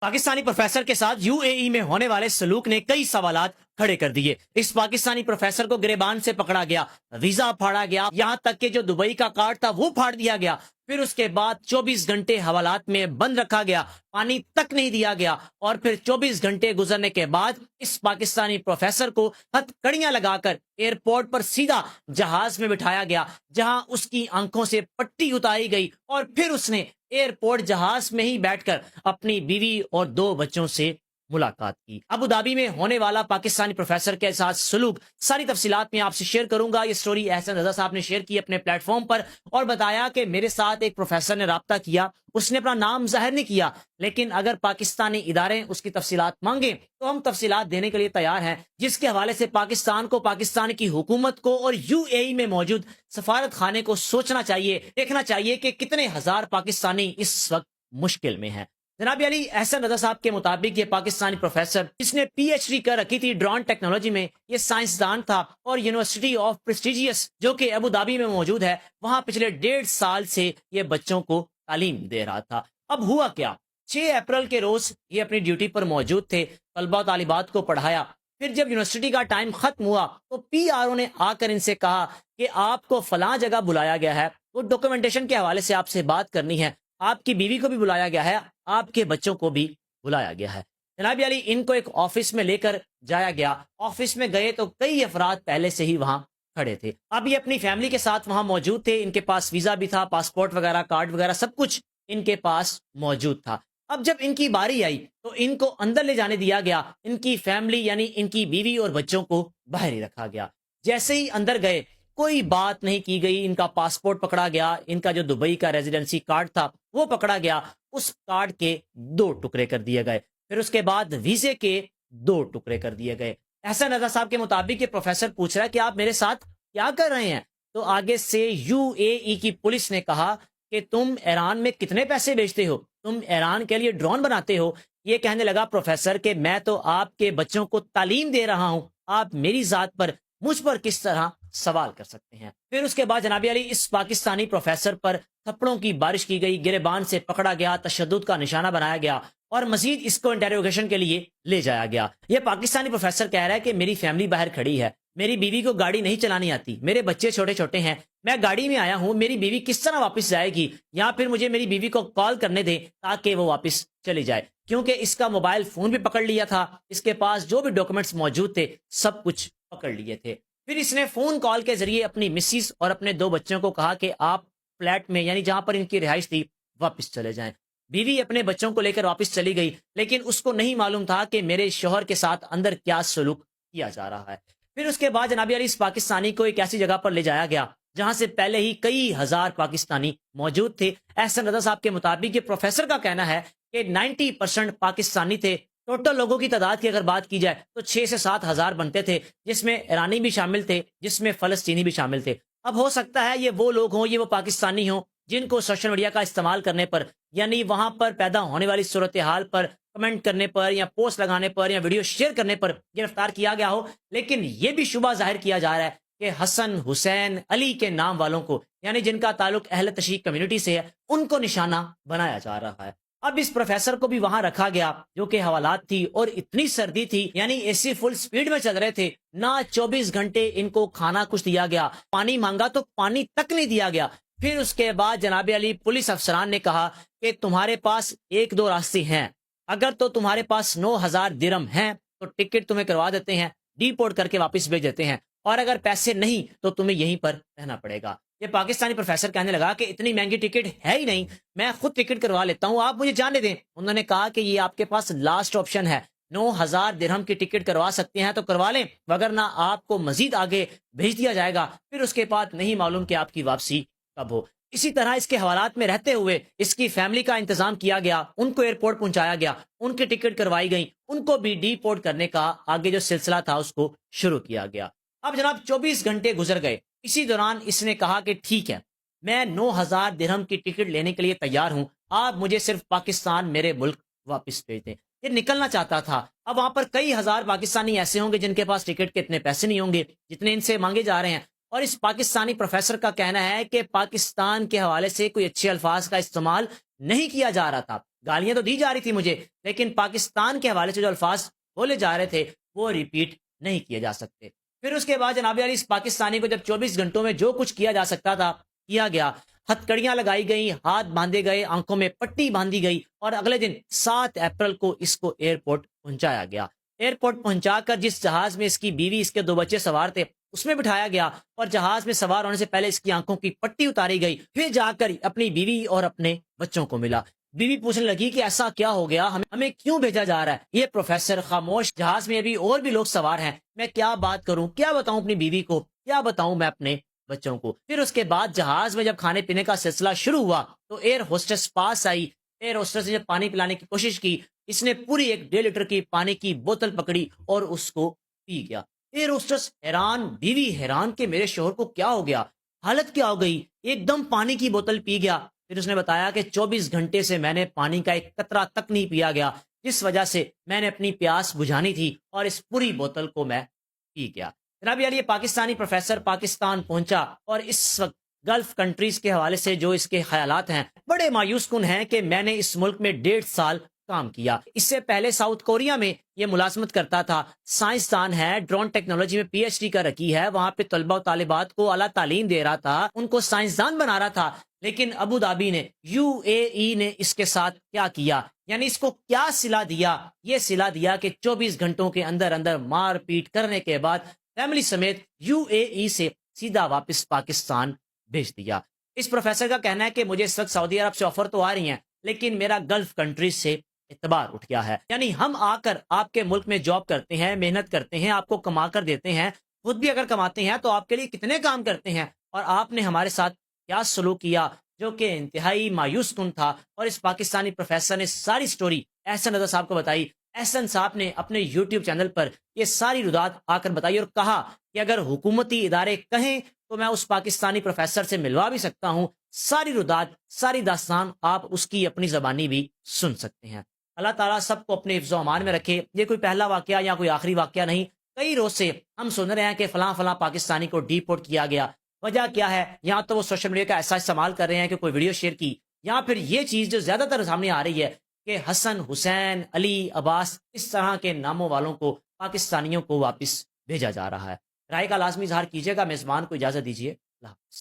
Pakistani professor کے ساتھ you اے ای میں ہونے والے سلوک نے کئی سوالات کھڑے کر دیے۔ اس پاکستانی پروفیسر کو گریبان سے پکڑا گیا، ویزا پھاڑا گیا، یہاں تک کہ جو دبئی کا کارڈ تھا وہ پھاڑ دیا گیا۔ پھر اس کے بعد 24 گھنٹے حوالات میں بند رکھا گیا، پانی تک نہیں دیا گیا، اور پھر 24 گھنٹے گزرنے کے بعد اس پاکستانی پروفیسر کو ہتھ کڑیاں لگا کر ایئرپورٹ پر سیدھا جہاز میں بٹھایا گیا، جہاں اس کی آنکھوں سے پٹی اتاری گئی، اور پھر اس نے ایئرپورٹ جہاز میں ہی بیٹھ کر اپنی بیوی اور 2 بچوں سے ملاقات کی۔ ابوظہبی میں ہونے والا پاکستانی پروفیسر کے ساتھ سلوک، ساری تفصیلات میں آپ سے شیئر کروں گا۔ یہ سٹوری احسن رضا صاحب نے شیئر کی اپنے پلیٹ فارم پر، اور بتایا کہ میرے ساتھ ایک پروفیسر نے رابطہ کیا، اس نے اپنا نام ظاہر نہیں کیا، لیکن اگر پاکستانی ادارے اس کی تفصیلات مانگیں تو ہم تفصیلات دینے کے لیے تیار ہیں، جس کے حوالے سے پاکستان کو، پاکستان کی حکومت کو اور یو اے ای میں موجود سفارت خانے کو سوچنا چاہیے، دیکھنا چاہیے کہ کتنے ہزار پاکستانی اس وقت مشکل میں ہیں۔ جناب علی احسن رضا صاحب کے مطابق یہ پاکستانی پروفیسر، جس نے پی ایچ ڈی کر رکھی تھی ڈرون ٹیکنالوجی میں، یہ سائنسدان تھا، اور یونیورسٹی آف پریسٹیجیس جو کہ ابوظہبی میں موجود ہے، وہاں پچھلے 1.5 سال سے یہ بچوں کو تعلیم دے رہا تھا۔ اب ہوا کیا، 6 اپریل کے روز یہ اپنی ڈیوٹی پر موجود تھے، طلبہ و طالبات کو پڑھایا۔ پھر جب یونیورسٹی کا ٹائم ختم ہوا تو پی آر او نے آ کر ان سے کہا کہ آپ کو فلاں جگہ بلایا گیا ہے، وہ ڈاکومنٹیشن کے حوالے سے آپ سے بات کرنی ہے، آپ کی بیوی کو بھی بلایا گیا ہے، آپ کے بچوں کو بھی بلایا گیا ہے۔ جناب علی ان کو ایک آفس میں لے کر جایا گیا۔ آفس میں گئے تو کئی افراد پہلے سے ہی وہاں کھڑے تھے، اب یہ اپنی فیملی کے ساتھ وہاں موجود تھے، ان کے پاس ویزا بھی تھا، پاسپورٹ وغیرہ، کارڈ وغیرہ سب کچھ ان کے پاس موجود تھا۔ اب جب ان کی باری آئی تو ان کو اندر لے جانے دیا گیا، ان کی فیملی یعنی ان کی بیوی اور بچوں کو باہر ہی رکھا گیا۔ جیسے ہی اندر گئے کوئی بات نہیں کی گئی، ان کا پاسپورٹ پکڑا گیا، ان کا جو دبئی کا ریزیڈنسی کارڈ تھا وہ پکڑا گیا، اس کارڈ کے 2 ٹکڑے کر دیے گئے، پھر اس کے بعد ویزے کے 2 ٹکڑے کر دیے گئے۔ احسن رضا صاحب کے مطابق یہ پروفیسر پوچھ رہا ہے کہ آپ میرے ساتھ کیا کر رہے ہیں؟ تو آگے سے یو اے ای کی پولیس نے کہا کہ تم ایران میں کتنے پیسے بیچتے ہو، تم ایران کے لیے ڈرون بناتے ہو۔ یہ کہنے لگا پروفیسر کہ میں تو آپ کے بچوں کو تعلیم دے رہا ہوں، آپ میری ذات پر، مجھ پر کس طرح سوال کر سکتے ہیں؟ پھر اس کے بعد جناب علی اس پاکستانی پروفیسر پر تھپڑوں کی بارش کی گئی، گریبان سے پکڑا گیا، تشدد کا نشانہ بنایا گیا، اور مزید اس کو انٹروگیشن کے لیے لے جایا گیا۔ یہ پاکستانی پروفیسر کہہ رہا ہے کہ میری فیملی باہر کھڑی ہے، میری بیوی کو گاڑی نہیں چلانی آتی، میرے بچے چھوٹے چھوٹے ہیں، میں گاڑی میں آیا ہوں، میری بیوی کس طرح واپس جائے گی؟ یا پھر مجھے میری بیوی کو کال کرنے دیں تاکہ وہ واپس چلی جائے، کیونکہ اس کا موبائل فون بھی پکڑ لیا تھا، اس کے پاس جو بھی ڈاکومنٹس موجود تھے سب کچھ پکڑ لیے تھے۔ پھر اس نے فون کال کے ذریعے اپنی مسز اور اپنے 2 بچوں کو کہا کہ آپ فلیٹ میں یعنی جہاں پر ان کی رہائش تھی واپس چلے جائیں۔ بیوی اپنے بچوں کو لے کر واپس چلی گئی، لیکن اس کو نہیں معلوم تھا کہ میرے شوہر کے ساتھ اندر کیا سلوک کیا جا رہا ہے۔ پھر اس کے بعد جناب علی اس پاکستانی کو ایک ایسی جگہ پر لے جایا گیا جہاں سے پہلے ہی کئی ہزار پاکستانی موجود تھے۔ احسن رضا صاحب کے مطابق یہ پروفیسر کا کہنا ہے کہ 90% پاکستانی تھے۔ ٹوٹل لوگوں کی تعداد کی اگر بات کی جائے تو 6 سے 7 ہزار بنتے تھے، جس میں ایرانی بھی شامل تھے، جس میں فلسطینی بھی شامل تھے۔ اب ہو سکتا ہے یہ وہ لوگ ہوں، یہ وہ پاکستانی ہوں جن کو سوشل میڈیا کا استعمال کرنے پر، یعنی وہاں پر پیدا ہونے والی صورتحال پر کمنٹ کرنے پر یا پوسٹ لگانے پر یا ویڈیو شیئر کرنے پر گرفتار کیا گیا ہو، لیکن یہ بھی شبہ ظاہر کیا جا رہا ہے کہ حسن، حسین، علی کے نام والوں کو، یعنی جن کا تعلق اہل تشیع کمیونٹی سے ہے، ان کو نشانہ بنایا جا رہا ہے۔ اب اس پروفیسر کو بھی وہاں رکھا گیا، جو کہ حوالات تھی اور اتنی سردی تھی، یعنی اے سی فل سپیڈ میں چل رہے تھے، نہ 24 گھنٹے ان کو کھانا کچھ دیا گیا، پانی مانگا تو پانی تک نہیں دیا گیا۔ پھر اس کے بعد جناب علی پولیس افسران نے کہا کہ تمہارے پاس 1-2 راستے ہیں، اگر تو تمہارے پاس 9,000 درہم ہیں تو ٹکٹ تمہیں کروا دیتے ہیں، ڈی پورٹ کر کے واپس بھیج دیتے ہیں، اور اگر پیسے نہیں تو تمہیں یہیں پر رہنا پڑے گا۔ یہ پاکستانی پروفیسر کہنے لگا کہ اتنی مہنگی ٹکٹ ہے ہی نہیں، میں خود ٹکٹ کروا لیتا ہوں، آپ مجھے جانے دیں۔ انہوں نے کہا کہ یہ آپ کے پاس لاسٹ آپشن ہے، 9,000 درہم کی ٹکٹ کروا سکتے ہیں تو کروا لیں، وگرنہ آپ کو مزید آگے بھیج دیا جائے گا، پھر اس کے بعد نہیں معلوم کہ آپ کی واپسی کب ہو۔ اسی طرح اس کے حوالات میں رہتے ہوئے اس کی فیملی کا انتظام کیا گیا، ان کو ایئرپورٹ پہنچایا گیا، ان کی ٹکٹ کروائی گئی، ان کو بھی ڈی پورٹ کرنے کا آگے جو سلسلہ تھا اس کو شروع کیا گیا۔ اب جناب 24 گھنٹے گزر گئے، اسی دوران اس نے کہا کہ ٹھیک ہے، میں 9,000 درہم کی ٹکٹ لینے کے لیے تیار ہوں، آپ مجھے صرف پاکستان میرے ملک واپس بھیج دیں۔ یہ نکلنا چاہتا تھا۔ اب وہاں پر کئی ہزار پاکستانی ایسے ہوں گے جن کے پاس ٹکٹ کے اتنے پیسے نہیں ہوں گے جتنے ان سے مانگے جا رہے ہیں، اور اس پاکستانی پروفیسر کا کہنا ہے کہ پاکستان کے حوالے سے کوئی اچھے الفاظ کا استعمال نہیں کیا جا رہا تھا، گالیاں تو دی جا رہی تھی مجھے، لیکن پاکستان کے حوالے سے جو الفاظ بولے جا رہے تھے وہ ریپیٹ نہیں کیے جا سکتے۔ پھر اس کے بعد جناب علی اس پاکستانی کو جب 24 گھنٹوں میں جو کچھ کیا جا سکتا تھا کیا گیا، ہتھکڑیاں لگائی گئیں، ہاتھ باندھے گئے، آنکھوں میں پٹی باندھی گئی، اور اگلے دن 7 اپریل کو اس کو ایئرپورٹ پہنچایا گیا۔ ایئرپورٹ پہنچا کر جس جہاز میں اس کی بیوی، اس کے 2 بچے سوار تھے، اس میں بٹھایا گیا، اور جہاز میں سوار ہونے سے پہلے اس کی آنکھوں کی پٹی اتاری گئی۔ پھر جا کر اپنی بیوی اور اپنے بچوں کو ملا۔ بیوی پوچھنے لگی کہ ایسا کیا ہو گیا، ہمیں کیوں بھیجا جا رہا ہے؟ یہ پروفیسر خاموش، جہاز میں ابھی اور بھی لوگ سوار ہیں، میں کیا بات کروں، کیا بتاؤں اپنی بیوی کو، کیا بتاؤں میں اپنے بچوں کو۔ پھر اس کے بعد جہاز میں جب کھانے پینے کا سلسلہ شروع ہوا تو ایئر ہوسٹس پاس آئی، ایئر ہوسٹس نے جب پانی پلانے کی کوشش کی، اس نے پوری ایک 1.5 لیٹر کی پانی کی بوتل پکڑی اور اس کو پی گیا۔ ایئر ہوسٹس حیران، بیوی حیران کہ میرے شوہر کو کیا ہو گیا، حالت کیا ہو گئی، ایک دم پانی کی بوتل پی گیا۔ پھر اس نے بتایا کہ 24 گھنٹے سے میں نے پانی کا ایک قطرہ تک نہیں پیا گیا، جس وجہ سے میں نے اپنی پیاس بجھانی تھی اور اس پوری بوتل کو میں پی گیا۔ جناب عالی، یہ پاکستانی پروفیسر پاکستان پہنچا اور اس وقت گلف کنٹریز کے حوالے سے جو اس کے خیالات ہیں بڑے مایوس کن ہیں کہ میں نے اس ملک میں 1.5 سال کام کیا۔ اس سے پہلے ساؤتھ کوریا میں یہ ملازمت کرتا تھا، سائنسدان ہے، ڈرون ٹیکنالوجی میں پی ایچ ڈی کا رکی ہے، وہاں پہ طلبہ و طالبات کو اعلیٰ تعلیم دے رہا تھا، ان کو سائنسدان بنا رہا تھا۔ لیکن ابو دھابی نے، یو اے ای نے اس کے ساتھ کیا کیا، یعنی اس کو کیا صلہ دیا؟ یہ صلہ دیا کہ 24 گھنٹوں کے اندر اندر مار پیٹ کرنے کے بعد فیملی سمیت یو اے ای سے سیدھا واپس پاکستان بھیج دیا۔ اس پروفیسر کا کہنا ہے کہ مجھے اس وقت سعودی عرب سے آفر تو آ رہی ہیں، لیکن میرا گلف کنٹریز سے اعتبار اٹھ گیا ہے، یعنی ہم آ کر آپ کے ملک میں جاب کرتے ہیں، محنت کرتے ہیں، آپ کو کما کر دیتے ہیں، خود بھی اگر کماتے ہیں تو آپ کے لیے کتنے کام کرتے ہیں، اور آپ نے ہمارے ساتھ کیا سلوک کیا جو کہ انتہائی مایوس کن تھا۔ اور اس پاکستانی پروفیسر نے ساری سٹوری احسن رضا صاحب کو بتائی۔ احسن صاحب نے اپنے یوٹیوب چینل پر یہ ساری رودات آ کر بتائی اور کہا کہ اگر حکومتی ادارے کہیں تو میں اس پاکستانی پروفیسر سے ملوا بھی سکتا ہوں، ساری رودات، ساری داستان آپ اس کی اپنی زبانی بھی سن سکتے ہیں۔ اللہ تعالیٰ سب کو اپنے حفظ و امان میں رکھے۔ یہ کوئی پہلا واقعہ یا کوئی آخری واقعہ نہیں، کئی روز سے ہم سن رہے ہیں کہ فلاں فلاں پاکستانی کو ڈیپورٹ کیا گیا۔ وجہ کیا ہے؟ یا تو وہ سوشل میڈیا کا ایسا استعمال کر رہے ہیں کہ کوئی ویڈیو شیئر کی، یا پھر یہ چیز جو زیادہ تر سامنے آ رہی ہے کہ حسن، حسین، علی، عباس، اس طرح کے ناموں والوں کو، پاکستانیوں کو واپس بھیجا جا رہا ہے۔ رائے کا لازمی اظہار کیجیے گا۔ میزبان کو اجازت دیجیے، اللہ حافظ۔